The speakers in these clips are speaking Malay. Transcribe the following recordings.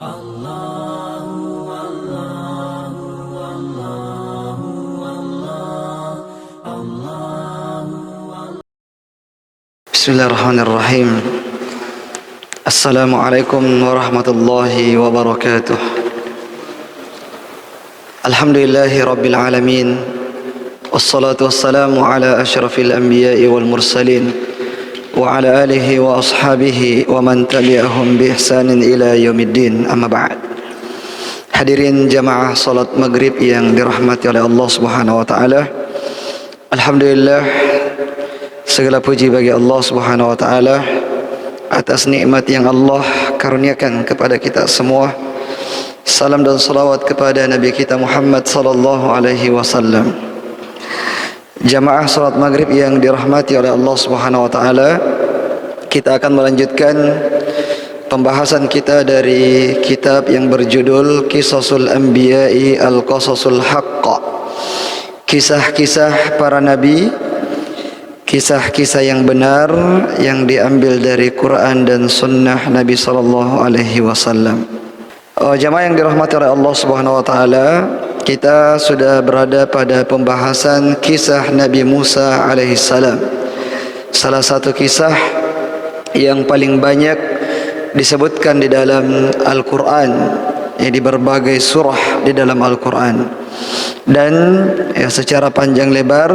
Bismillahirrahmanirrahim. Assalamualaikum warahmatullahi wabarakatuh. Alhamdulillahi rabbil alamin. Wassalatu wassalamu ala asyrafil anbiya'i wal mursalin wa ala alihi wa ashabihi wa man tabi'ahum bi ihsanin ila yaumiddin. Amma ba'd. Hadirin jamaah salat maghrib yang dirahmati oleh Allah Subhanahu wa taala. Alhamdulillah, segala puji bagi Allah Subhanahu wa taala atas nikmat yang Allah karuniakan kepada kita semua. Salam dan salawat kepada Nabi kita Muhammad sallallahu alaihi wasallam. Jamaah salat maghrib yang dirahmati oleh Allah Subhanahu wa taala, kita akan melanjutkan pembahasan kita dari kitab yang berjudul Qisasul Anbiya'i Al-Qasasul Haqq. Kisah-kisah para nabi, kisah-kisah yang benar yang diambil dari Quran dan Sunnah Nabi sallallahu alaihi wasallam. Jamaah yang dirahmati oleh Allah Subhanahu wa taala, kita sudah berada pada pembahasan kisah Nabi Musa alaihi salam. Salah satu kisah yang paling banyak disebutkan di dalam Al-Quran, di berbagai surah di dalam Al-Quran. Dan secara panjang lebar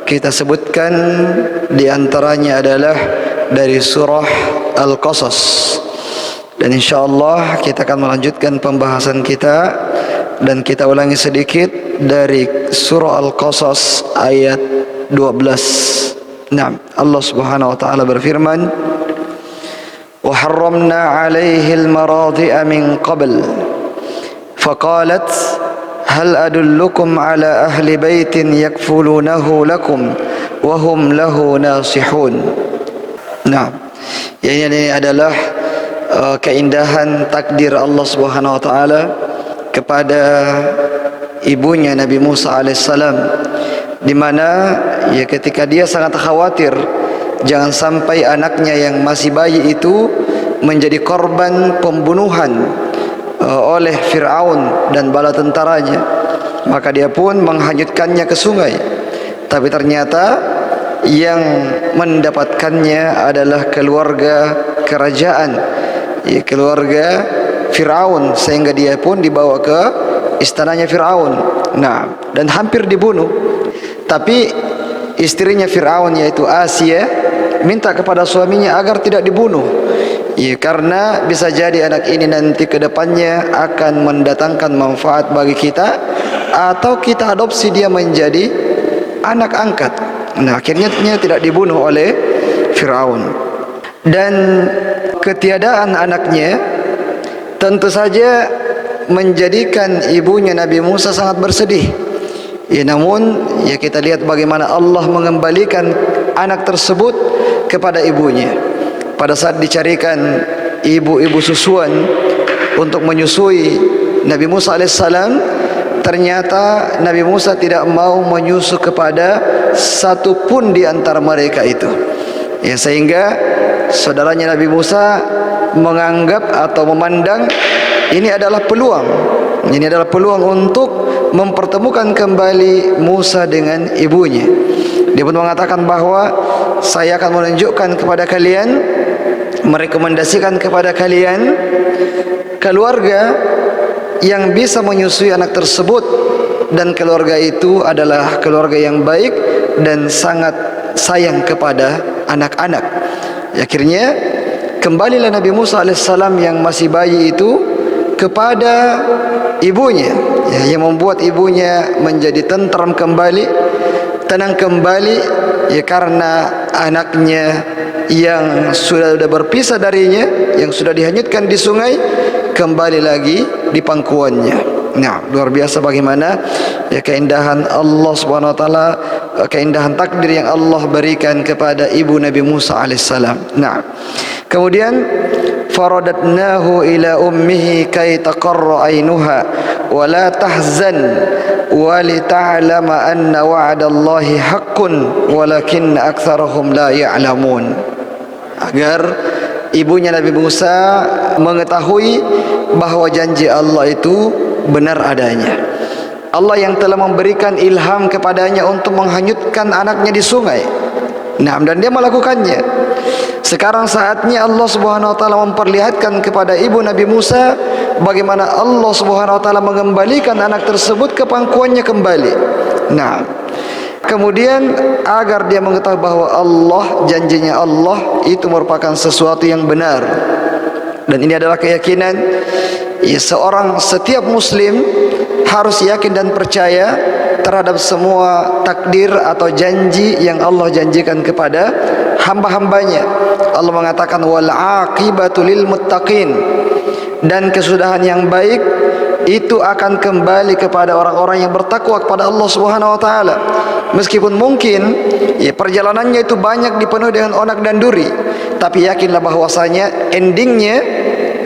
kita sebutkan di antaranya adalah dari surah Al-Qasas. Dan insyaallah kita akan melanjutkan pembahasan kita dan kita ulangi sedikit dari surah Al-Qasas ayat 12. Naam, Allah Subhanahu wa taala berfirman, "Wa harramna 'alaihi al-maradi'a min qabl, faqalat hal adullukum ala ahli baitin yakfulunahu lakum wa hum lahu nasihun." Nah, ini adalah keindahan takdir Allah Subhanahu wa taala kepada ibunya Nabi Musa alaihissalam, di mana ketika dia sangat khawatir jangan sampai anaknya yang masih bayi itu menjadi korban pembunuhan oleh Fir'aun dan bala tentaranya, maka dia pun menghanyutkannya ke sungai. Tapi ternyata yang mendapatkannya adalah keluarga kerajaan, keluarga Fir'aun, sehingga dia pun dibawa ke istananya Fir'aun. Nah, dan hampir dibunuh. Tapi istrinya Fir'aun, yaitu Asia, minta kepada suaminya agar tidak dibunuh. Karena bisa jadi anak ini nanti ke depannya akan mendatangkan manfaat bagi kita, atau kita adopsi dia menjadi anak angkat. Nah, akhirnya tidak dibunuh oleh Fir'aun. Dan ketiadaan anaknya tentu saja menjadikan ibunya Nabi Musa sangat bersedih. Namun kita lihat bagaimana Allah mengembalikan anak tersebut kepada ibunya. Pada saat dicarikan ibu-ibu susuan untuk menyusui Nabi Musa alaihissalam, ternyata Nabi Musa tidak mau menyusu kepada satu pun di antara mereka itu. Sehingga saudaranya Nabi Musa menganggap atau memandang ini adalah peluang. Ini adalah peluang untuk mempertemukan kembali Musa dengan ibunya. Dia pun mengatakan bahwa saya akan menunjukkan kepada kalian, merekomendasikan kepada kalian keluarga yang bisa menyusui anak tersebut, dan keluarga itu adalah keluarga yang baik dan sangat sayang kepada anak-anak. Akhirnya kembalilah Nabi Musa alaihissalam yang masih bayi itu kepada ibunya, yang membuat ibunya menjadi tentram kembali, tenang kembali, karena anaknya yang sudah berpisah darinya, yang sudah dihanyutkan di sungai, kembali lagi di pangkuannya. Nah, luar biasa bagaimana keindahan Allah Subhanahu wa taala, keindahan takdir yang Allah berikan kepada ibu Nabi Musa alaihissalam. Nah, kemudian faradatnahu ila ummihi kay taqarra ainuha wa la tahzan wa li ta'lama anna wa'dallahi haqqun walakinna aktsarahum la ya'lamun. Agar ibunya Nabi Musa mengetahui bahawa janji Allah itu benar adanya. Allah yang telah memberikan ilham kepadanya untuk menghanyutkan anaknya di sungai. Nah, dan dia melakukannya. Sekarang saatnya Allah Subhanahu wa taala memperlihatkan kepada ibu Nabi Musa bagaimana Allah Subhanahu wa taala mengembalikan anak tersebut ke pangkuannya kembali. Nah, kemudian agar dia mengetahui bahawa Allah, janjinya Allah itu merupakan sesuatu yang benar. Dan ini adalah keyakinan seorang setiap muslim harus yakin dan percaya terhadap semua takdir atau janji yang Allah janjikan kepada hamba-hambanya. Allah mengatakan wal aqibatu lil muttaqin, dan kesudahan yang baik itu akan kembali kepada orang-orang yang bertakwa kepada Allah Subhanahu wa taala. Meskipun mungkin perjalanannya itu banyak dipenuhi dengan onak dan duri, tapi yakinlah bahwasanya endingnya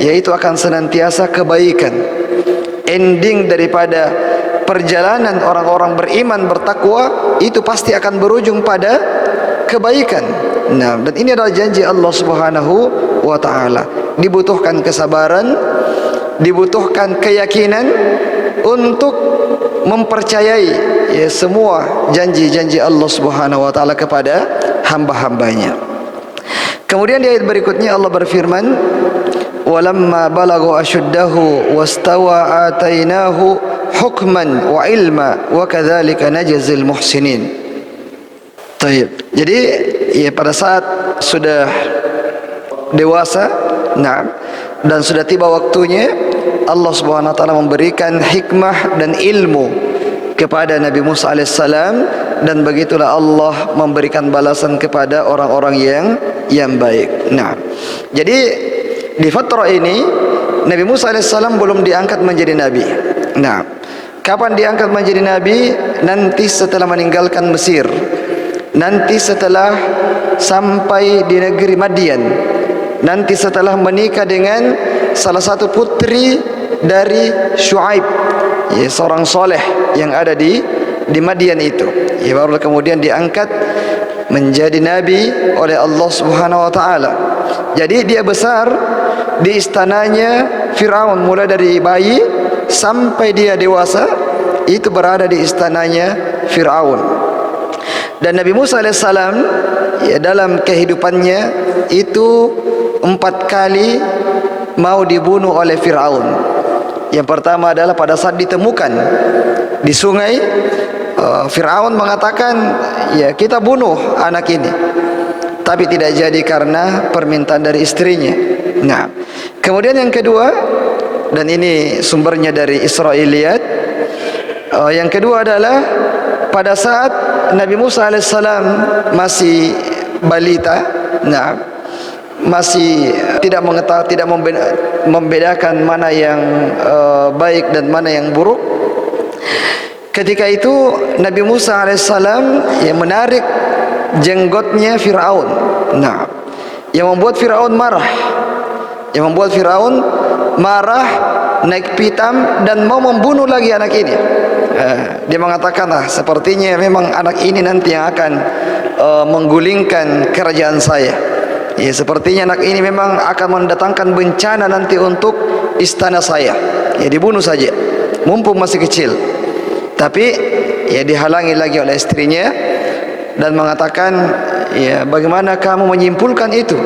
yaitu akan senantiasa kebaikan. Ending daripada perjalanan orang-orang beriman bertakwa itu pasti akan berujung pada kebaikan. Nah, dan ini adalah janji Allah Subhanahu wa taala. Dibutuhkan kesabaran, dibutuhkan keyakinan untuk mempercayai semua janji-janji Allah Subhanahu wa taala kepada hamba-hambanya. Kemudian di ayat berikutnya Allah berfirman, walamma balagha ashuddahu wastawa atainahu hukman wa ilma wa kadzalika najzil muhsinin. Baik. Jadi pada saat sudah dewasa, nah, dan sudah tiba waktunya, Allah Subhanahu wa taala memberikan hikmah dan ilmu kepada Nabi Musa alaihissalam, dan begitulah Allah memberikan balasan kepada orang-orang yang baik. Nah, jadi di fatrah ini Nabi Musa alaihissalam belum diangkat menjadi nabi. Nah, kapan diangkat menjadi nabi? Nanti setelah meninggalkan Mesir, nanti setelah sampai di negeri Madian, nanti setelah menikah dengan salah satu putri dari Syuaib, seorang soleh yang ada di Madian itu, baru kemudian diangkat menjadi nabi oleh Allah Subhanahu wa taala. Jadi dia besar di istananya Firaun, mulai dari bayi sampai dia dewasa itu berada di istananya Firaun. Dan Nabi Musa alaihissalam dalam kehidupannya itu 4 kali mau dibunuh oleh Firaun. Yang pertama adalah pada saat ditemukan di sungai, Firaun mengatakan, ya kita bunuh anak ini, tapi tidak jadi karena permintaan dari istrinya. Nah, kemudian yang kedua, dan ini sumbernya dari Israiliyat, yang kedua adalah pada saat Nabi Musa alaihissalam masih balita, nah, masih tidak mengetahui, tidak membedakan mana yang baik dan mana yang buruk. Ketika itu Nabi Musa alaihissalam yang menarik jenggotnya Firaun. Nah, yang membuat Firaun marah, naik pitam dan mau membunuh lagi anak ini. Dia mengatakan, sepertinya memang anak ini nanti yang akan menggulingkan kerajaan saya. Sepertinya anak ini memang akan mendatangkan bencana nanti untuk istana saya. Dibunuh saja, mumpung masih kecil. Tapi dihalangi lagi oleh istrinya dan mengatakan, bagaimana kamu menyimpulkan itu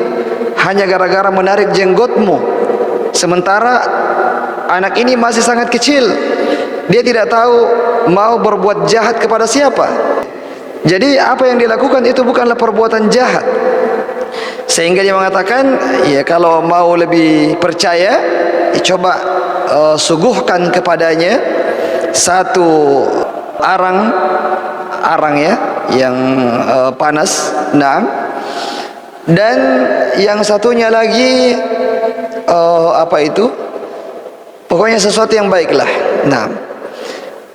hanya gara-gara menarik jenggotmu, sementara anak ini masih sangat kecil, dia tidak tahu mau berbuat jahat kepada siapa. Jadi apa yang dilakukan itu bukanlah perbuatan jahat. Sehingga dia mengatakan, kalau mau lebih percaya, coba suguhkan kepadanya satu arang yang panas, nah, dan yang satunya lagi pokoknya sesuatu yang baiklah. Nah,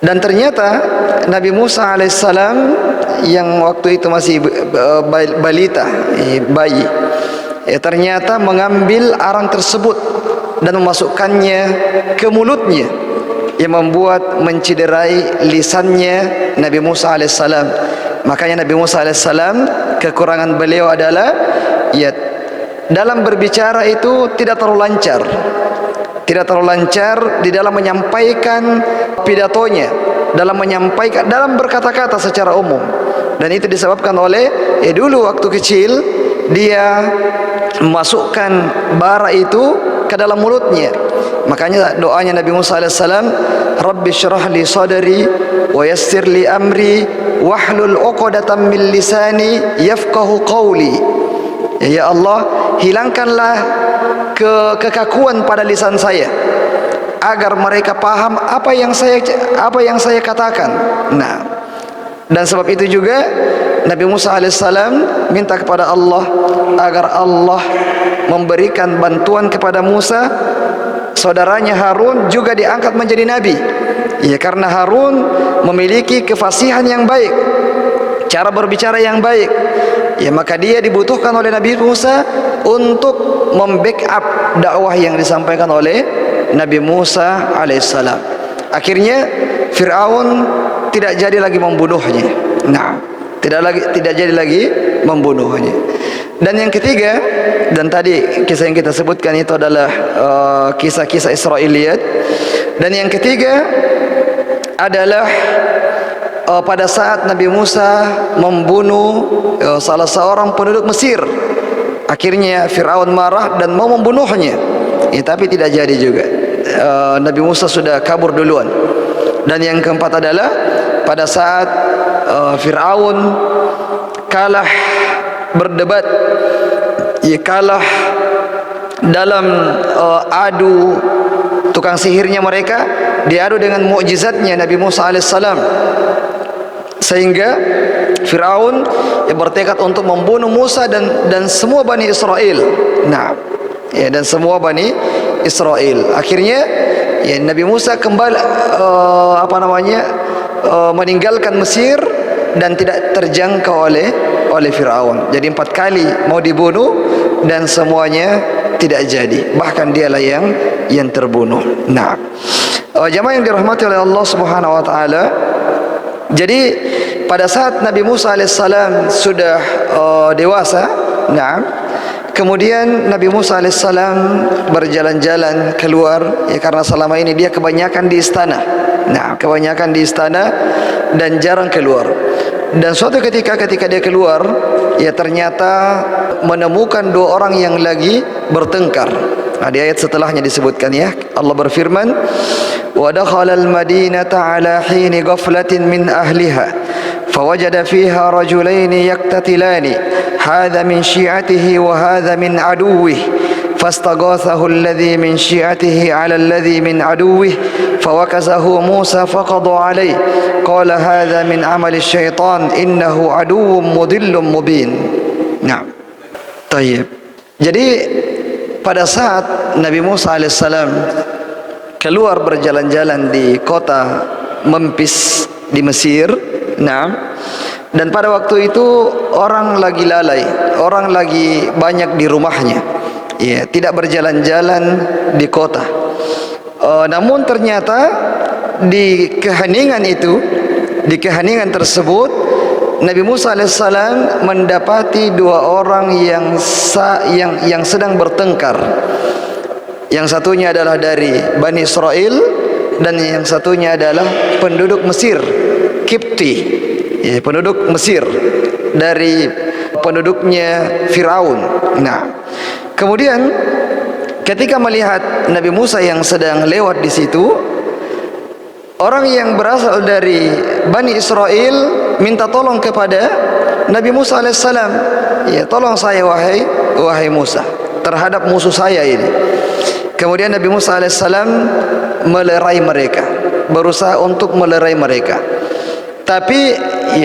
dan ternyata Nabi Musa alaihissalam yang waktu itu masih balita, bayi, ternyata mengambil arang tersebut dan memasukkannya ke mulutnya, yang membuat menciderai lisannya Nabi Musa alaihissalam. Makanya Nabi Musa alaihissalam, kekurangan beliau adalah dalam berbicara itu tidak terlalu lancar. Tidak terlalu lancar di dalam menyampaikan pidatonya, dalam berkata-kata secara umum. Dan itu disebabkan oleh dulu waktu kecil dia memasukkan bara itu ke dalam mulutnya. Makanya doanya Nabi Musa alaihissalam, Rabbi syrah li sadri wa yassir li amri wahlul 'uqdatam min lisani yafqahu qawli. Ya Allah, hilangkanlah kekakuan pada lisan saya agar mereka paham apa yang saya katakan. Nah, dan sebab itu juga Nabi Musa alaihissalam minta kepada Allah agar Allah memberikan bantuan kepada Musa, saudaranya Harun juga diangkat menjadi nabi. Ya, karena Harun memiliki kefasihan yang baik, cara berbicara yang baik. Ya, maka dia dibutuhkan oleh Nabi Musa untuk membackup dakwah yang disampaikan oleh Nabi Musa alaihissalam. Akhirnya Fir'aun tidak jadi lagi membunuhnya. Nah, tidak jadi lagi membunuhnya. Dan yang ketiga, dan tadi kisah yang kita sebutkan itu adalah kisah-kisah Israiliyat. Dan yang ketiga adalah pada saat Nabi Musa membunuh salah seorang penduduk Mesir. Akhirnya Fir'aun marah dan mau membunuhnya, tapi tidak jadi juga. Nabi Musa sudah kabur duluan. Dan yang keempat adalah pada saat Fir'aun kalah berdebat, kalah dalam adu tukang sihirnya mereka, diadu dengan mukjizatnya Nabi Musa alaihissalam, sehingga Fir'aun bertekad untuk membunuh Musa dan semua Bani Israel. Nah, dan semua Bani Israel. Akhirnya Nabi Musa kembali meninggalkan Mesir dan tidak terjangkau oleh Fir'aun. Jadi 4 kali mau dibunuh dan semuanya tidak jadi. Bahkan dialah yang terbunuh. Nah, jamaah yang dirahmati oleh Allah Subhanahu wa taala, jadi pada saat Nabi Musa alaihissalam sudah dewasa, kemudian Nabi Musa alaihissalam berjalan-jalan keluar, karena selama ini dia kebanyakan di istana. Kebanyakan di istana dan jarang keluar. Dan suatu ketika dia keluar, ternyata menemukan 2 orang yang lagi bertengkar. Di ayat setelahnya disebutkan, Allah berfirman, wa dakhala al-madinata ala hini ghaflatin min ahliha fawajada fiha rajulaini yaqtatilani hadha min syi'atihi wa hadha min aduwwihi فاستغاثه الذي من شيعته على الذي من عدوه فوكزه موسى فقضى عليه قال هذا من عمل الشيطان إنه عدو مضل مبين. Nah, طيب. Jadi pada saat Nabi Musa alaihissalam keluar berjalan-jalan di kota Memphis di Mesir, dan pada waktu itu orang lagi lalai, orang lagi banyak di rumahnya. Tidak berjalan-jalan di kota. Namun ternyata di keheningan tersebut Nabi Musa alaihissalam mendapati 2 orang yang sedang bertengkar. Yang satunya adalah dari Bani Israel dan yang satunya adalah penduduk Mesir, Kipti, penduduk Mesir dari penduduknya Fir'aun. Kemudian ketika melihat Nabi Musa yang sedang lewat di situ, orang yang berasal dari Bani Israel minta tolong kepada Nabi Musa alaihissalam, tolong saya wahai Musa terhadap musuh saya ini. Kemudian Nabi Musa alaihissalam melerai mereka, berusaha untuk melerai mereka. Tapi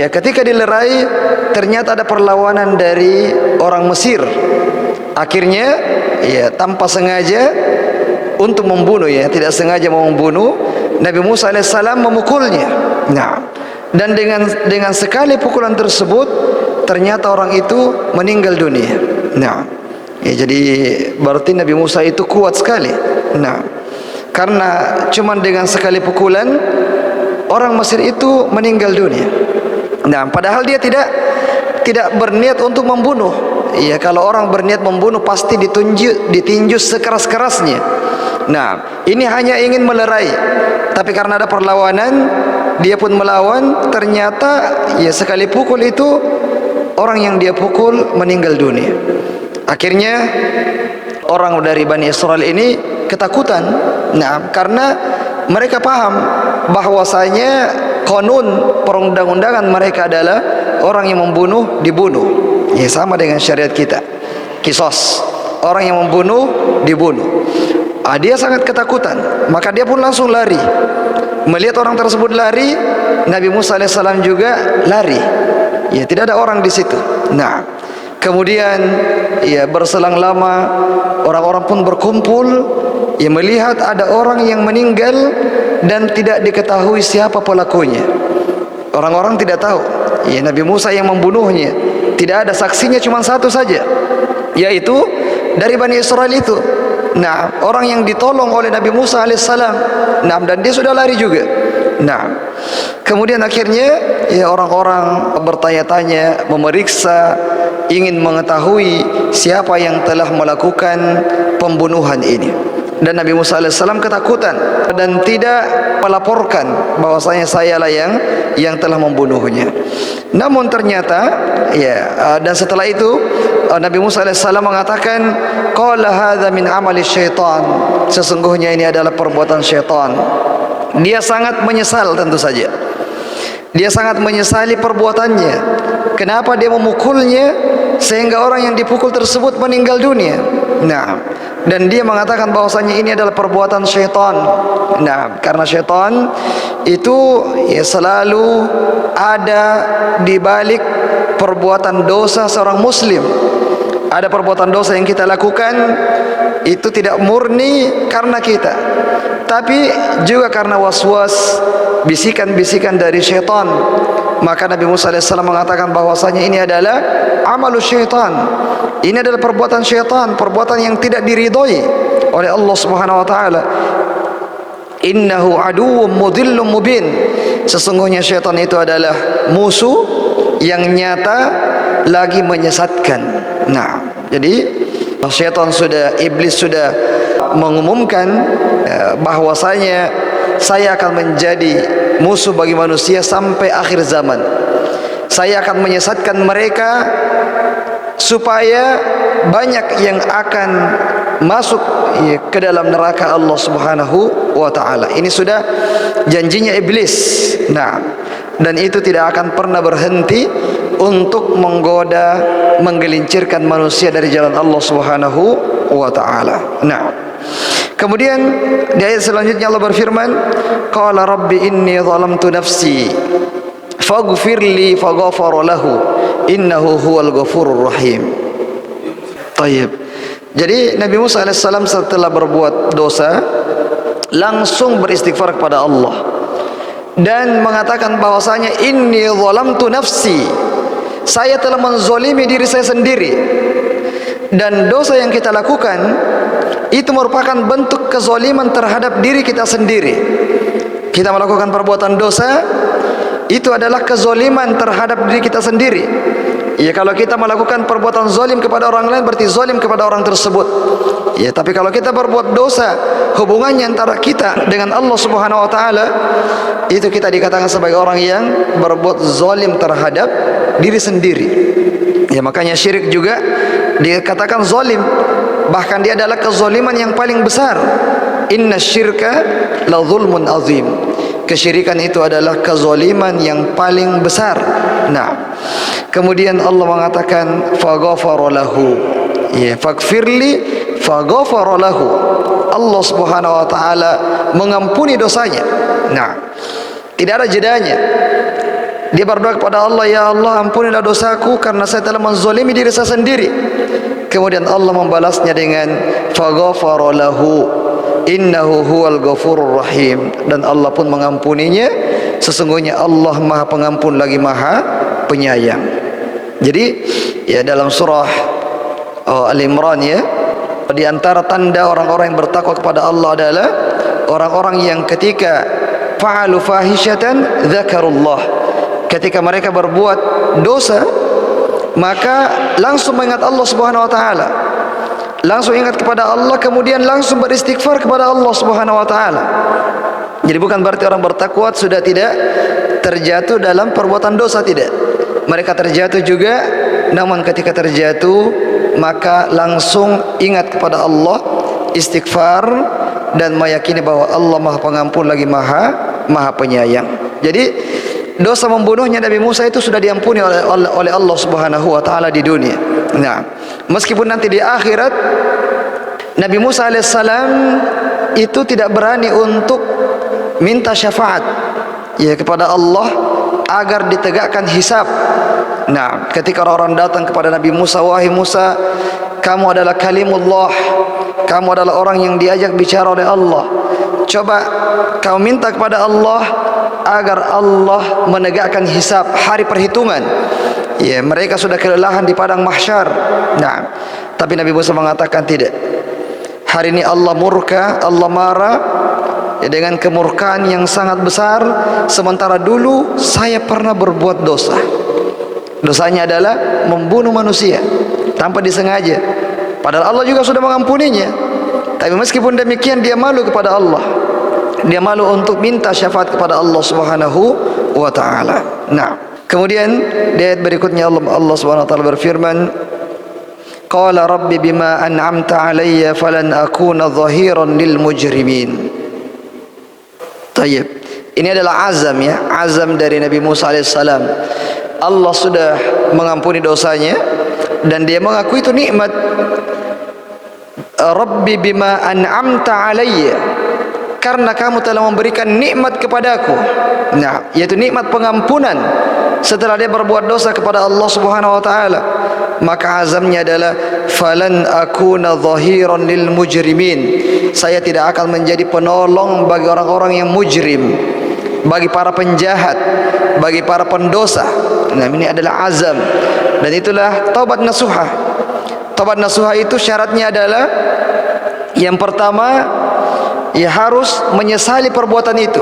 ketika dilerai ternyata ada perlawanan dari orang Mesir. Akhirnya tanpa sengaja untuk membunuh, tidak sengaja mau membunuh, Nabi Musa alaihissalam memukulnya. Dan dengan sekali pukulan tersebut ternyata orang itu meninggal dunia. Jadi berarti Nabi Musa itu kuat sekali. Karena cuma dengan sekali pukulan orang Mesir itu meninggal dunia. Padahal dia tidak berniat untuk membunuh. ya kalau orang berniat membunuh pasti ditinju sekeras-kerasnya. Nah, ini hanya ingin melerai, tapi karena ada perlawanan, dia pun melawan. Ternyata ya sekali pukul itu orang yang dia pukul meninggal dunia. Akhirnya orang dari Bani Israel ini ketakutan. Nah, karena mereka paham bahwasanya konun perundang-undangan mereka adalah orang yang membunuh dibunuh. Ya sama dengan syariat kita. Qisas. Orang yang membunuh dibunuh. Dia sangat ketakutan, maka dia pun langsung lari. Melihat orang tersebut lari, Nabi Musa alaihissalam juga lari. Ya, tidak ada orang di situ. Nah, kemudian ya berselang lama orang-orang pun berkumpul, ya melihat ada orang yang meninggal dan tidak diketahui siapa pelakunya. Orang-orang tidak tahu, ya Nabi Musa yang membunuhnya. Tidak ada saksinya, cuma satu saja, yaitu dari Bani Israel itu. Nah, orang yang ditolong oleh Nabi Musa alaihissalam. Nah, dan dia sudah lari juga. Nah, kemudian akhirnya ya orang-orang bertanya-tanya, memeriksa, ingin mengetahui siapa yang telah melakukan pembunuhan ini. Dan Nabi Musa alaihissalam ketakutan dan tidak melaporkan bahwasanya sayalah yang telah membunuhnya. Namun ternyata ya dan setelah itu Nabi Musa alaihissalam mengatakan, qala hadza min amali syaitan, sesungguhnya ini adalah perbuatan syaitan. Dia sangat menyesal, tentu saja dia sangat menyesali perbuatannya. Kenapa dia memukulnya sehingga orang yang dipukul tersebut meninggal dunia? Nah, dan dia mengatakan bahwasanya ini adalah perbuatan syaitan. Nah, karena syaitan itu ya selalu ada di balik perbuatan dosa seorang muslim. Ada perbuatan dosa yang kita lakukan itu tidak murni karena kita, tapi juga karena waswas, bisikan-bisikan dari syaitan. Maka Nabi Musa alaihissalam mengatakan bahwasanya ini adalah amalus syaitan. Ini adalah perbuatan syaitan, perbuatan yang tidak diridhoi oleh Allah Subhanahu wa taala. Innahu aduwwum mudhillum mubin. Sesungguhnya syaitan itu adalah musuh yang nyata lagi menyesatkan. Nah, jadi syaitan iblis sudah mengumumkan bahwasanya saya akan menjadi musuh bagi manusia sampai akhir zaman. Saya akan menyesatkan mereka supaya banyak yang akan masuk ke dalam neraka Allah Subhanahu wa taala. Ini sudah janjinya iblis. Nah, dan itu tidak akan pernah berhenti untuk menggoda, menggelincirkan manusia dari jalan Allah Subhanahu wa taala. Nah, kemudian di ayat selanjutnya Allah berfirman, qala rabbi inni zalamtu nafsi faghfirli faghfara lahu innahu huwal ghafurur rahim. Tayyib. Jadi Nabi Musa alaihissalam setelah berbuat dosa langsung beristighfar kepada Allah dan mengatakan bahwasanya inni zalamtu nafsi, saya telah menzolimi diri saya sendiri. Dan dosa yang kita lakukan itu merupakan bentuk kezoliman terhadap diri kita sendiri. Kita melakukan perbuatan dosa itu adalah kezoliman terhadap diri kita sendiri. Ya, kalau kita melakukan perbuatan zalim kepada orang lain berarti zalim kepada orang tersebut. Ya, tapi kalau kita berbuat dosa, hubungannya antara kita dengan Allah Subhanahu wa taala, itu kita dikatakan sebagai orang yang berbuat zalim terhadap diri sendiri. Ya, makanya syirik juga dikatakan zalim. Bahkan dia adalah kezaliman yang paling besar. Inna syirka la zulmun azim. Kesyirikan itu adalah kezaliman yang paling besar. Nah, kemudian Allah mengatakan faghfara lahu. Ya, faghfirli faghfara lahu. Allah Subhanahu wa taala mengampuni dosanya. Nah, tidak ada jedanya. Dia berdoa kepada Allah, ya Allah ampunilah dosaku karena saya telah menzalimi diri saya sendiri. Kemudian Allah membalasnya dengan faghfara lahu innahu huwal ghafurur rahim, dan Allah pun mengampuninya. Sesungguhnya Allah Maha Pengampun lagi Maha Penyayang. Jadi ya dalam surah Al-Imran ya, di antara tanda orang-orang yang bertakwa kepada Allah adalah orang-orang yang ketika fa'alu fahishatan dzakarullah, ketika mereka berbuat dosa maka langsung mengingat Allah Subhanahu wa taala. Langsung ingat kepada Allah, kemudian langsung beristighfar kepada Allah Subhanahu wa taala. Jadi bukan berarti orang bertakwa sudah tidak terjatuh dalam perbuatan dosa, tidak. Mereka terjatuh juga, namun ketika terjatuh maka langsung ingat kepada Allah, istighfar, dan meyakini bahwa Allah Maha Pengampun lagi Maha Penyayang. Jadi dosa membunuhnya Nabi Musa itu sudah diampuni oleh Allah Subhanahu wa taala di dunia. Nah, meskipun nanti di akhirat Nabi Musa alaihissalam itu tidak berani untuk minta syafaat ya kepada Allah agar ditegakkan hisab. Nah, ketika orang datang kepada Nabi Musa, wahai Musa, kamu adalah kalimullah, kamu adalah orang yang diajak bicara oleh Allah. Coba kau minta kepada Allah agar Allah menegakkan hisab, hari perhitungan. Ya, mereka sudah kelelahan di padang mahsyar. Nah, tapi Nabi Musa mengatakan tidak. Hari ini Allah murka, Allah marah ya, dengan kemurkaan yang sangat besar. Sementara dulu saya pernah berbuat dosa. Dosanya adalah membunuh manusia tanpa disengaja. Padahal Allah juga sudah mengampuninya. Tapi meskipun demikian dia malu kepada Allah. Dia malu untuk minta syafaat kepada Allah Subhanahu wa taala. Nah, kemudian di ayat berikutnya Allah Subhanahu wa taala berfirman, qala rabbi bima an'amta alayya falan akuna dhahiran lil mujrimin. Tayyib. Ini adalah azam ya, azam dari Nabi Musa alaihissalam. Allah sudah mengampuni dosanya dan dia mengaku itu nikmat. Rabbi bima an'amta alayya, karena kamu telah memberikan nikmat kepadaku. Nah, yaitu nikmat pengampunan setelah dia berbuat dosa kepada Allah Subhanahu wa taala. Maka azamnya adalah falan akuna dhahiran lil mujrimin. Saya tidak akan menjadi penolong bagi orang-orang yang mujrim, bagi para penjahat, bagi para pendosa. Nah, ini adalah azam, dan itulah taubat nasuha. Taubat nasuha itu syaratnya adalah yang pertama, ia harus menyesali perbuatan itu.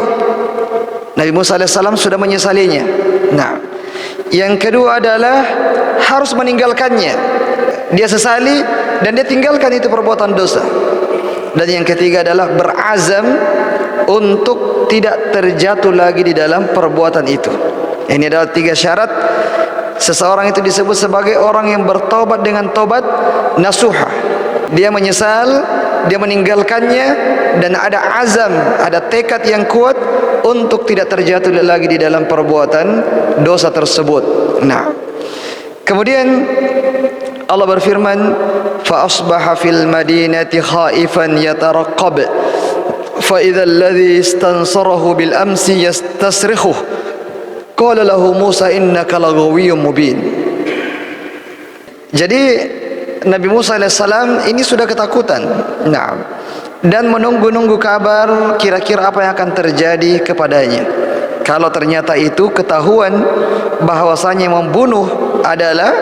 Nabi Musa alaihissalam sudah menyesalinya. Nah, yang kedua adalah harus meninggalkannya. Dia sesali dan dia tinggalkan itu perbuatan dosa. Dan yang ketiga adalah berazam untuk tidak terjatuh lagi di dalam perbuatan itu. Ini adalah 3 syarat seseorang itu disebut sebagai orang yang bertobat dengan tobat nasuha. Dia menyesal, dia meninggalkannya, dan ada azam, ada tekad yang kuat untuk tidak terjatuh lagi di dalam perbuatan dosa tersebut. Nah, kemudian Allah berfirman, fa asbaha fil madinati khaifan yataraqqab fa idza alladhi istansarahu bil amsi yastasrikhu qala lahu Musa innaka laghawiyyun mubin. Jadi Nabi Musa alaihissalam ini sudah ketakutan. Nah, dan menunggu-nunggu kabar kira-kira apa yang akan terjadi kepadanya. Kalau ternyata itu ketahuan bahwasanya yang membunuh adalah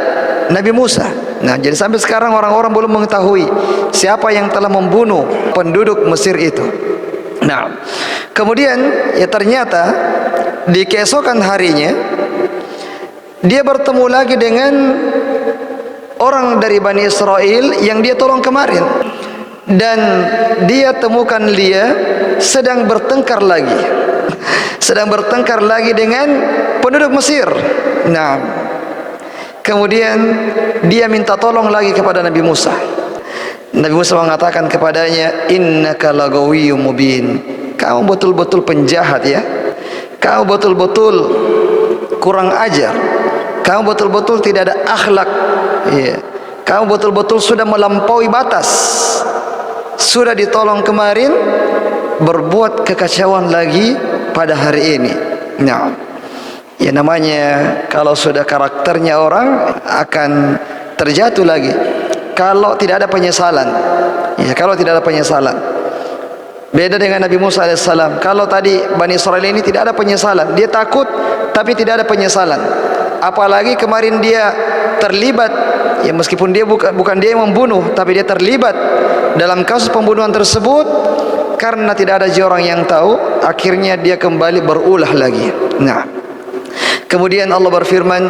Nabi Musa. Nah, jadi sampai sekarang orang-orang belum mengetahui siapa yang telah membunuh penduduk Mesir itu. Nah, kemudian ya ternyata di keesokan harinya dia bertemu lagi dengan orang dari Bani Israel yang dia tolong kemarin, dan dia temukan dia sedang bertengkar lagi dengan penduduk Mesir. Nah, kemudian dia minta tolong lagi kepada Nabi Musa. Nabi Musa mengatakan kepadanya, innaka lagawiyyun mubin. Kamu betul-betul penjahat ya. Kamu betul-betul kurang ajar. Kamu betul-betul tidak ada akhlak. Ya. Kamu betul-betul sudah melampaui batas. Sudah ditolong kemarin, berbuat kekacauan lagi pada hari ini. Nah, ya namanya kalau sudah karakternya orang akan terjatuh lagi kalau tidak ada penyesalan. Ya, kalau tidak ada penyesalan. Beda dengan Nabi Musa alaihissalam. Kalau tadi Bani Israel ini tidak ada penyesalan, dia takut tapi tidak ada penyesalan. Apalagi kemarin dia terlibat, ya meskipun dia bukan dia yang membunuh, tapi dia terlibat dalam kasus pembunuhan tersebut. Karena tidak ada orang yang tahu, akhirnya dia kembali berulah lagi. Nah, kemudian Allah berfirman,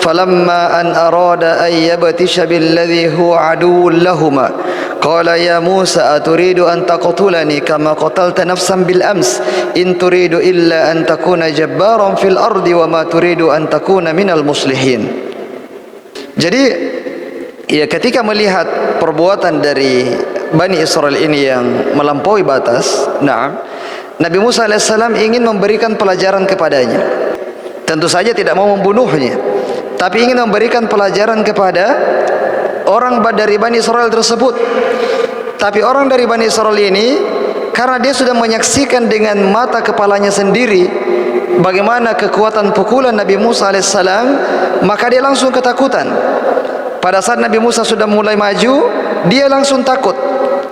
falamma an arada an yabtisha billadhi huwa aduwwun lahuma qala ya Musa aturidu an taqtulani kama qatalta nafsan bil ams in turidu illa an takuna jabbaran fil ardi wa ma turidu an takuna minal muslihin. Jadi ya, ketika melihat perbuatan dari Bani Israel ini yang melampaui batas, Nabi Musa alaihissalam ingin memberikan pelajaran kepadanya. Tentu saja tidak mau membunuhnya, tapi ingin memberikan pelajaran kepada orang dari Bani Israel tersebut. Tapi orang dari Bani Israel ini, karena dia sudah menyaksikan dengan mata kepalanya sendiri bagaimana kekuatan pukulan Nabi Musa alaihissalam, maka dia langsung ketakutan. Pada saat Nabi Musa sudah mulai maju, dia langsung takut.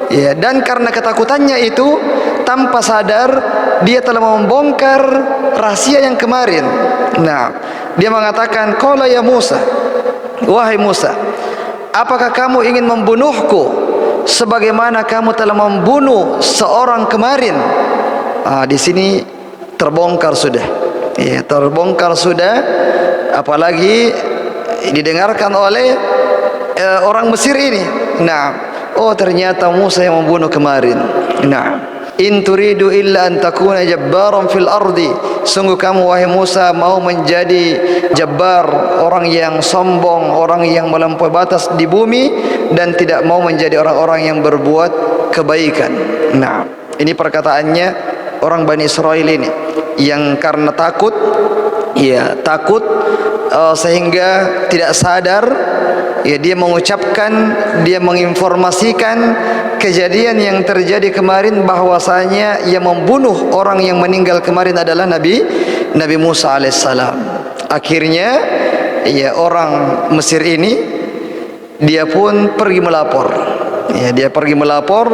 Ya, dan karena ketakutannya itu, tanpa sadar dia telah membongkar rahasia yang kemarin. Dia mengatakan, "Qala ya Musa, wahai Musa, apakah kamu ingin membunuhku sebagaimana kamu telah membunuh seorang kemarin?" Di sini terbongkar sudah. Ya, terbongkar sudah, apalagi didengarkan oleh orang Mesir ini. Oh ternyata Musa yang membunuh kemarin. In turidu illa an takuna jabbaran fil ardi. Sungguh kamu wahai Musa mau menjadi jabbar, orang yang sombong, orang yang melampaui batas di bumi, dan tidak mau menjadi orang-orang yang berbuat kebaikan. Ini perkataannya orang Bani Israel ini yang karena takut, sehingga tidak sadar, dia mengucapkan, dia menginformasikan kejadian yang terjadi kemarin, bahwasanya yang membunuh orang yang meninggal kemarin adalah Nabi Musa alaihissalam. Akhirnya orang Mesir ini dia pun pergi melapor. Dia pergi melapor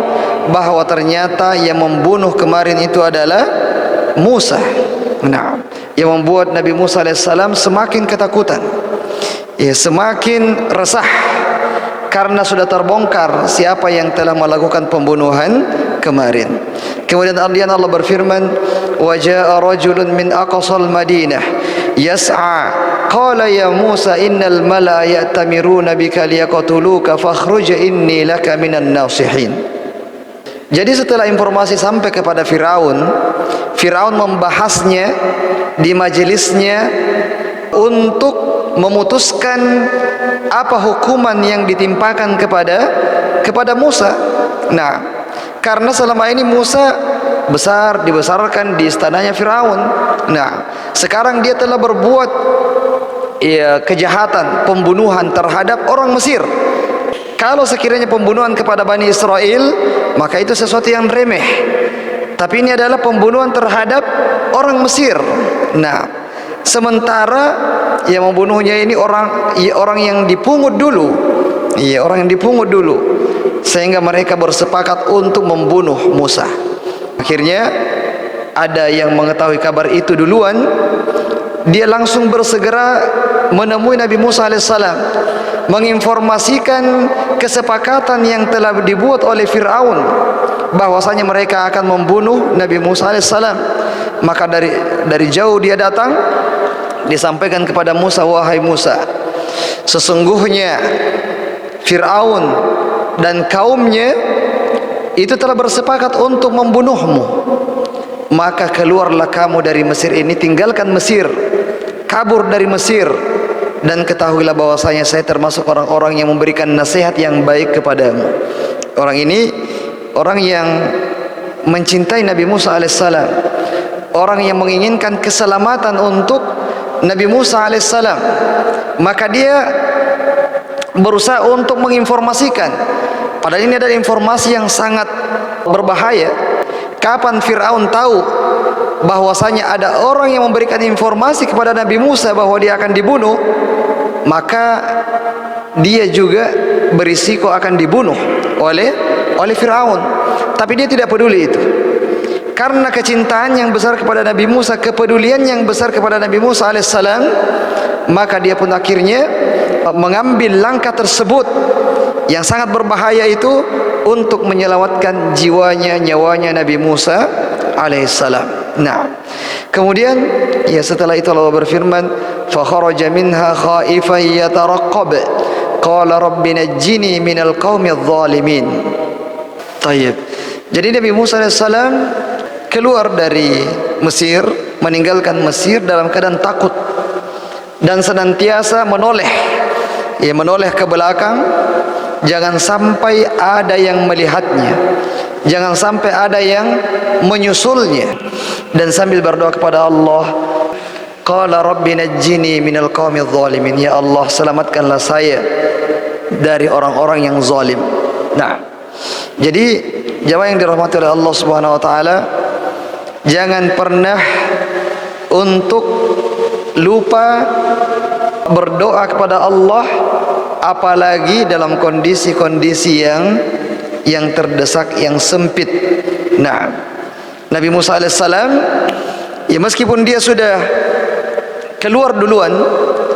bahwa ternyata yang membunuh kemarin itu adalah Musa. Yang membuat Nabi Musa alaihissalam semakin ketakutan, semakin resah, karena sudah terbongkar siapa yang telah melakukan pembunuhan kemarin. Kemudian Allah berfirman, "Wa jaa'a rajulun min aqsal Madinah yas'a qala ya Musa innal mala'a ya'tamiruna bika liyaqtuluka fakhruj inni laka minan nasihin." Jadi setelah informasi sampai kepada Firaun membahasnya di majelisnya untuk memutuskan apa hukuman yang ditimpakan kepada Musa. Karena selama ini Musa dibesarkan di istananya Firaun. Sekarang dia telah berbuat kejahatan, pembunuhan terhadap orang Mesir. Kalau sekiranya pembunuhan kepada Bani Israel, maka itu sesuatu yang remeh. Tapi ini adalah pembunuhan terhadap orang Mesir. Sementara yang membunuhnya ini orang yang dipungut dulu. Orang yang dipungut dulu, sehingga mereka bersepakat untuk membunuh Musa. Akhirnya ada yang mengetahui kabar itu duluan, dia langsung bersegera menemui Nabi Musa alaihissalam, menginformasikan kesepakatan yang telah dibuat oleh Fir'aun, bahwasanya mereka akan membunuh Nabi Musa alaihissalam. Maka dari jauh dia datang, disampaikan kepada Musa, "Wahai Musa, sesungguhnya Fir'aun dan kaumnya itu telah bersepakat untuk membunuhmu. Maka keluarlah kamu dari Mesir ini, tinggalkan Mesir, kabur dari Mesir, dan ketahuilah bahwasanya saya termasuk orang-orang yang memberikan nasihat yang baik kepadamu." Orang ini orang yang mencintai Nabi Musa alaihissalam, orang yang menginginkan keselamatan untuk Nabi Musa alaihissalam. Maka dia berusaha untuk menginformasikan, padahal ini adalah informasi yang sangat berbahaya. Kapan Fir'aun tahu bahwasanya ada orang yang memberikan informasi kepada Nabi Musa bahwa dia akan dibunuh, maka dia juga berisiko akan dibunuh oleh Fir'aun. Tapi dia tidak peduli itu. Karena kecintaan yang besar kepada Nabi Musa, kepedulian yang besar kepada Nabi Musa alaihissalam, maka dia pun akhirnya mengambil langkah tersebut yang sangat berbahaya itu untuk menyelamatkan nyawanya Nabi Musa alaihissalam. Kemudian setelah itu Allah berfirman, fa kharaja minha khaifan yataraqqab qala rabbi najjini minal qaumidh dhalimin. Tayyib. Jadi Nabi Musa alaihissalam keluar dari Mesir, meninggalkan Mesir dalam keadaan takut dan senantiasa menoleh, menoleh ke belakang, jangan sampai ada yang melihatnya, jangan sampai ada yang menyusulnya, dan sambil berdoa kepada Allah, qala rabbi najjini minal qaumidh dhalimin, ya Allah selamatkanlah saya dari orang-orang yang zalim. Nah, jadi jemaah yang dirahmati oleh Allah Subhanahu wa taala, jangan pernah untuk lupa berdoa kepada Allah, apalagi dalam kondisi-kondisi yang terdesak, yang sempit. Nah, Nabi Musa alaihissalam, meskipun dia sudah keluar duluan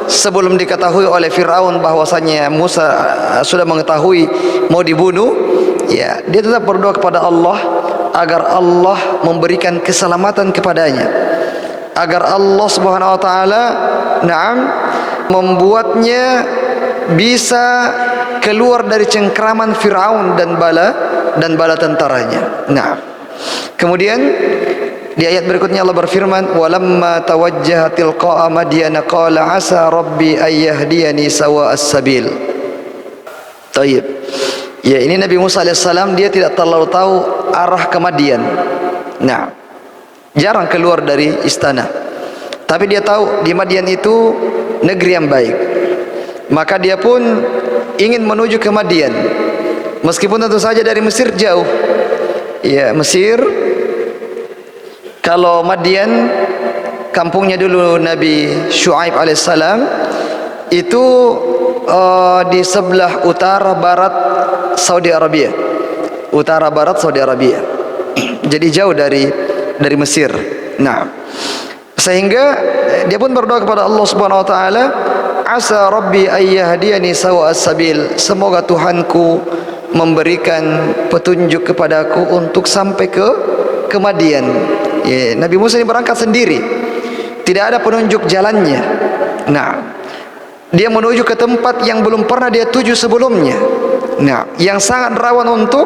sebelum diketahui oleh Fir'aun bahwasanya Musa sudah mengetahui mau dibunuh, dia tetap berdoa kepada Allah agar Allah memberikan keselamatan kepadanya, agar Allah Subhanahu wa taala membuatnya bisa keluar dari cengkraman Fir'aun dan bala tentaranya. Nah, kemudian di ayat berikutnya Allah berfirman, walamma tawajjaha tilqa'a madyana qala asa rabbi ayyahdiyani sawa'as sabil. Tayyib. Ini Nabi Musa alaihissalam, dia tidak terlalu tahu arah ke Madian. Nah, jarang keluar dari istana, tapi dia tahu di Madian itu negeri yang baik. Maka dia pun ingin menuju ke Madian, meskipun tentu saja dari Mesir jauh. Mesir, kalau Madian kampungnya dulu Nabi Syuaib alaihissalam, itu di sebelah utara barat Saudi Arabia, utara barat Saudi Arabia. Jadi jauh dari Mesir. Nah, sehingga dia pun berdoa kepada Allah Subhanahu wa taala, asa rabbi ayyahdiyani sawa'as sabil, semoga Tuhanku memberikan petunjuk kepadaku untuk sampai ke Madian. Nabi Musa ini berangkat sendiri, tidak ada penunjuk jalannya. Nah, dia menuju ke tempat yang belum pernah dia tuju sebelumnya. Nah, yang sangat rawan untuk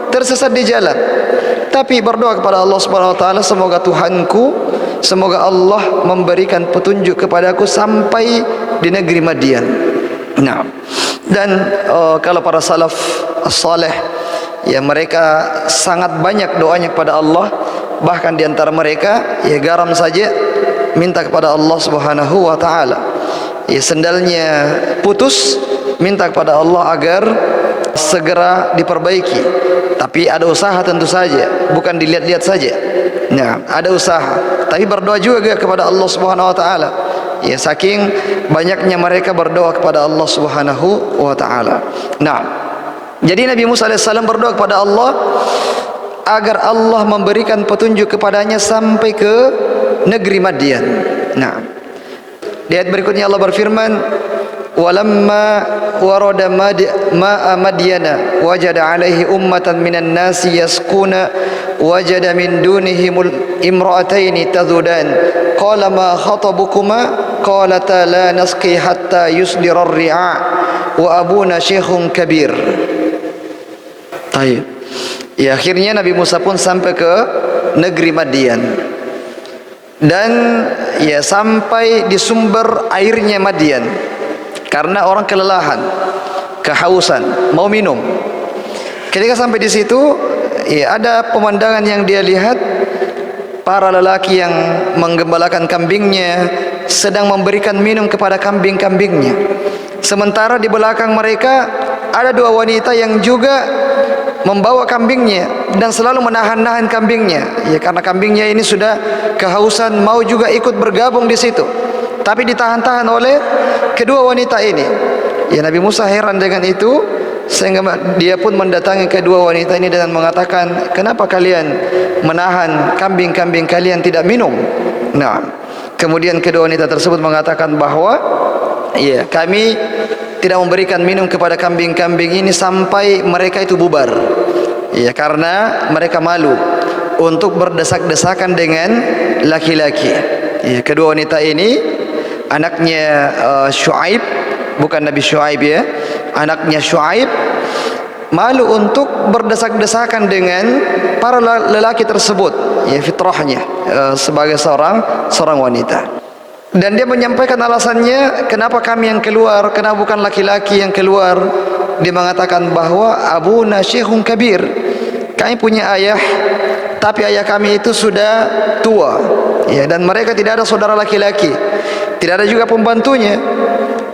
tersesat di jalan. Tapi berdoa kepada Allah Subhanahu wa taala, semoga Tuhanku, semoga Allah memberikan petunjuk kepadaku sampai di negeri Madian. Nah, dan kalau para salaf as-saleh, mereka sangat banyak doanya kepada Allah. Bahkan di antara mereka, garam saja minta kepada Allah Subhanahu wa taala. Sendalnya putus, minta kepada Allah agar segera diperbaiki. Tapi ada usaha tentu saja, bukan dilihat-lihat saja. Nah, ada usaha, tapi berdoa juga kepada Allah Subhanahu wa taala. Saking banyaknya mereka berdoa kepada Allah Subhanahu wa taala. Nah, jadi Nabi Musa alaihissalam berdoa kepada Allah agar Allah memberikan petunjuk kepadanya sampai ke negeri Madian. Nah, di ayat berikutnya Allah berfirman, walamma warada ma'a madyana wajada alaihi ummatan minan nasi yasquna wajada min dunihimul imra'ataini tadhudan qala ma khatabukuma qalata la nasqi hatta yusdira ar-ri'a wa abuna syekhun kabir. Baik. Akhirnya Nabi Musa pun sampai ke negeri Madian, dan sampai di sumber airnya Madian, karena orang kelelahan, kehausan, mau minum. Ketika sampai di situ, ada pemandangan yang dia lihat, para lelaki yang menggembalakan kambingnya sedang memberikan minum kepada kambing-kambingnya. Sementara di belakang mereka ada dua wanita yang juga membawa kambingnya dan selalu menahan-nahan kambingnya, karena kambingnya ini sudah kehausan, mau juga ikut bergabung di situ, tapi ditahan-tahan oleh kedua wanita ini. Nabi Musa heran dengan itu, sehingga dia pun mendatangi kedua wanita ini dan mengatakan, kenapa kalian menahan kambing-kambing kalian tidak minum? Nah, kemudian kedua wanita tersebut mengatakan bahwa kami tidak memberikan minum kepada kambing-kambing ini sampai mereka itu bubar, karena mereka malu untuk berdesak-desakan dengan laki-laki. Kedua wanita ini anaknya Syuaib, bukan Nabi Syuaib ya, anaknya Syuaib malu untuk berdesak-desakan dengan para lelaki tersebut, ya fitrahnya sebagai seorang wanita. Dan dia menyampaikan alasannya, kenapa kami yang keluar, kenapa bukan laki-laki yang keluar. Dia mengatakan bahwa abuna syekhun kabir, kami punya ayah, tapi ayah kami itu sudah tua, ya, dan mereka tidak ada saudara laki-laki, tidak ada juga pembantunya.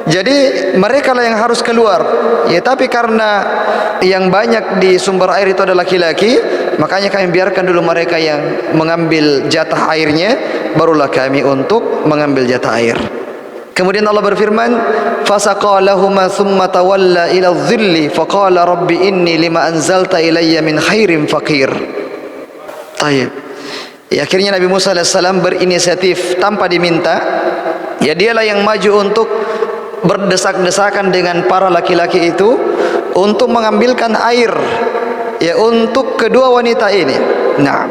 Jadi mereka lah yang harus keluar, ya, tapi karena yang banyak di sumber air itu adalah laki-laki, makanya kami biarkan dulu mereka yang mengambil jatah airnya, barulah kami untuk mengambil jatah air. Kemudian Allah berfirman, fasaqalahuma thumma tawalla ila dhilli faqala rabbi inni lima anzalta ilayya min khairin faqir. Tayyib. Ya, akhirnya Nabi Musa AS berinisiatif tanpa diminta, ya, dialah yang maju untuk berdesak-desakan dengan para laki-laki itu untuk mengambilkan air, ya, untuk kedua wanita ini. Nah,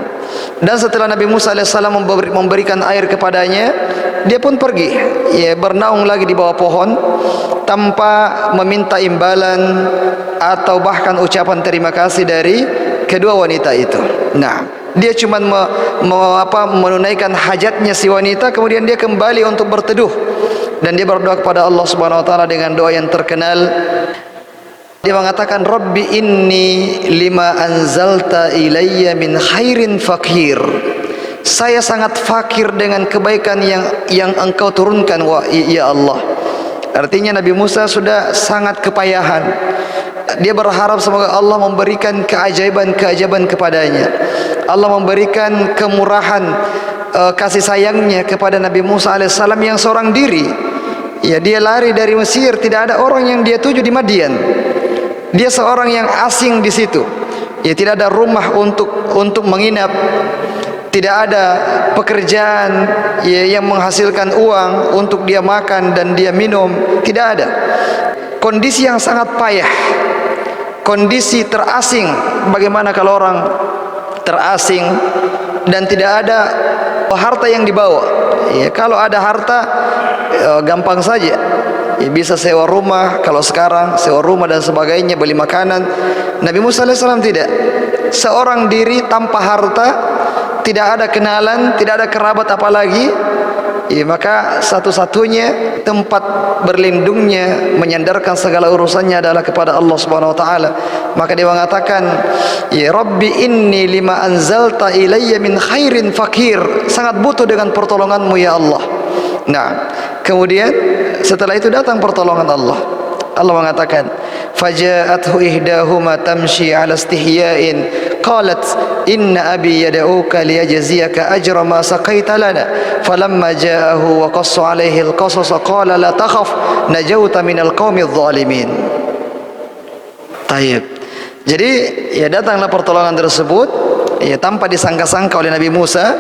dan setelah Nabi Musa AS memberikan air kepadanya, dia pun pergi, ya, bernaung lagi di bawah pohon tanpa meminta imbalan atau bahkan ucapan terima kasih dari kedua wanita itu. Nah, dia cuma menunaikan hajatnya si wanita, kemudian dia kembali untuk berteduh dan dia berdoa kepada Allah Subhanahu wa taala dengan doa yang terkenal. Dia mengatakan, Rabbi inni lima anzalta ilayya min khairin fakir. Saya sangat fakir dengan kebaikan yang engkau turunkan, ya Allah. Artinya Nabi Musa sudah sangat kepayahan. Dia berharap semoga Allah memberikan keajaiban-keajaiban kepadanya. Allah memberikan kemurahan kasih sayangnya kepada Nabi Musa alaihissalam yang seorang diri. Ya, dia lari dari Mesir, tidak ada orang yang dia tuju di Madian. Dia seorang yang asing di situ. Ya, tidak ada rumah untuk menginap. Tidak ada pekerjaan, ya, yang menghasilkan uang untuk dia makan dan dia minum. Tidak ada. Kondisi yang sangat payah. Kondisi terasing. Bagaimana kalau orang terasing dan tidak ada harta yang dibawa? Ya, kalau ada harta, gampang saja. Ya, bisa sewa rumah. Kalau sekarang sewa rumah dan sebagainya, beli makanan. Nabi Musa AS tidak. Seorang diri tanpa harta, tidak ada kenalan, tidak ada kerabat apalagi. Ya, maka satu-satunya tempat berlindungnya, menyandarkan segala urusannya adalah kepada Allah Subhanahu wa taala. Maka dia mengatakan, ya Rabbi inni lima anzalta ilayya min khairin fakir. Sangat butuh dengan pertolonganmu ya Allah. Nah, kemudian setelah itu datang pertolongan Allah. Allah mengatakan, faja'athu ihdahuma tamshi 'ala istihya'in qalat inna abi yad'uka liyajziyaka ajra ma saqaita lana falamma ja'ahu wa qassa 'alaihi al-qasas qala la takhaf najawta minal qaumidh dhalimin. Tayyib. Jadi, ya, datanglah pertolongan tersebut, ya, tanpa disangka-sangka oleh Nabi Musa,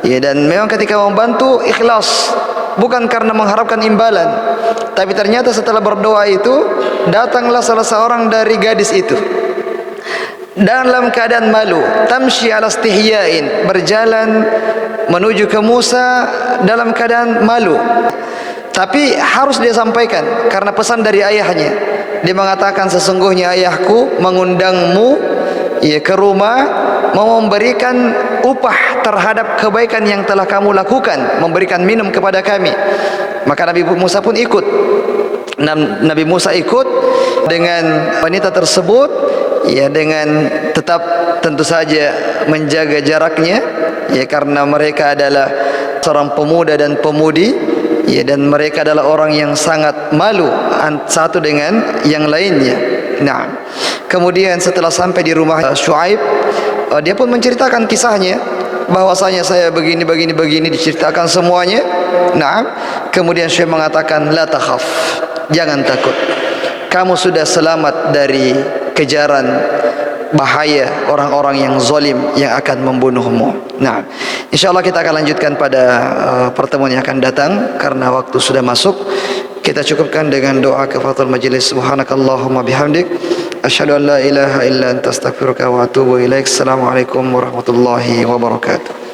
ya, dan memang ketika membantu ikhlas, bukan karena mengharapkan imbalan. Tapi ternyata setelah berdoa itu, datanglah salah seorang dari gadis itu dalam keadaan malu, tamshi ala istihyain, berjalan menuju ke Musa dalam keadaan malu. Tapi harus dia sampaikan karena pesan dari ayahnya. Dia mengatakan, sesungguhnya ayahku mengundangmu, ya, ke rumah, mau memberikan upah terhadap kebaikan yang telah kamu lakukan, memberikan minum kepada kami. Maka Nabi Musa pun ikut. Nabi Musa ikut dengan wanita tersebut, ya, dengan tetap tentu saja menjaga jaraknya, ya, karena mereka adalah seorang pemuda dan pemudi, ya, dan mereka adalah orang yang sangat malu satu dengan yang lainnya. Nah, kemudian setelah sampai di rumah Syuaib, dia pun menceritakan kisahnya, bahwasanya saya begini, diceritakan semuanya. Nah, kemudian Syuaib mengatakan, la takhaf, jangan takut, kamu sudah selamat dari kejaran bahaya orang-orang yang zalim yang akan membunuhmu. Nah, insyaallah kita akan lanjutkan pada pertemuan yang akan datang karena waktu sudah masuk. Kita cukupkan dengan doa kafaratul majelis. Subhanakallahumma bihamdik, asyhadu an la ilaha illa anta astaghfiruka wa atubu ilaik. Assalamualaikum warahmatullahi wabarakatuh.